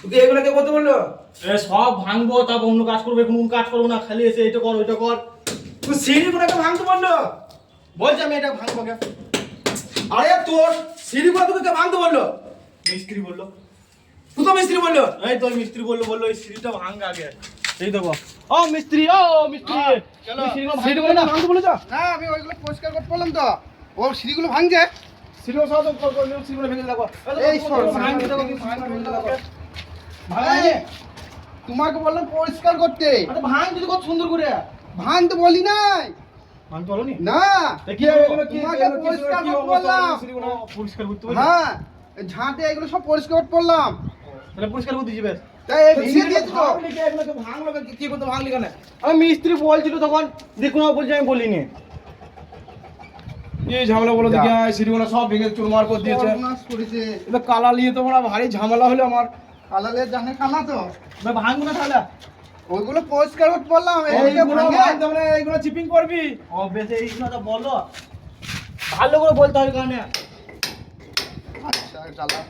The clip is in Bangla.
তুই এগুলোকে বলতে বললো? সব ভাঙবো, তারপর অন্য কাজ করবো, কোনো কাজ করবো না, খালি এসে এটা কর ওইটা কর। তুই সিঁড়িগুলোকে ভাঙতে বললো? বলছি আমি এটা ভাঙবো কে? আরে তোর সিঁড়িগুলো তোকে কে ভাঙতে বললো? মিস্ত্রি বললো। তুই তো মিস্ত্রি বললো। এই তোর মিস্ত্রি বললো এই সিঁড়িটা ভাঙ আগে। এই দেখো ও মিস্ত্রি চলো। সিঁড়িগুলো না ভাঙতে বলেছ? না আমি ওইগুলো পরিষ্কার করতে বললাম তো, ও সিঁড়িগুলো ভাঙছে। সিঁড়িগুলো সব সিঁড়িগুলো ভেঙে দেখো। এই শোন, ভাঙতে দেখো, ভাঙতে দেখো। এই, তোমাকে বললাম পরিষ্কার করতে, ভাঙ যদি কত সুন্দর করে। ভাঙ তো বলি নাই। ভাঙতে বলো নি? না কি তোমাকে পরিষ্কার করতে বললাম। পরিষ্কার করতে বলি? হ্যাঁ, এই ঝাঁটে এগুলো সব পরিষ্কার করতে বললাম। তাহলে পরিষ্কার করতে যাবে। তাই এই ভেঙে দিয়েছি তো। এগুলোকে ভাঙলো কি করতে ভাঙলি কেন? আমি মিস্ত্রি বলছিল তখন, দেখুন বলছি আমি বলিনি। এই ঝামেলা বলো দেখি, সিঁড়িগুলো সব ভেঙে চুরমার করে দিয়েছে। সর্বনাশ করেছে। এটা কালা নিয়ে তো বড় ভারী ঝামেলা হলো আমার। কালালের জানে কালা তো। ভাঙবো না তাহলে? ওইগুলো পরিষ্কার করতে বললাম, এদিকে এইগুলো ভাঙে। ভাঙতে মানে এইগুলো চিপিং করবি। ও বেশ এইগুলো তো বলো, ভালো করে বলতে হবে কারণে। আচ্ছা চালা।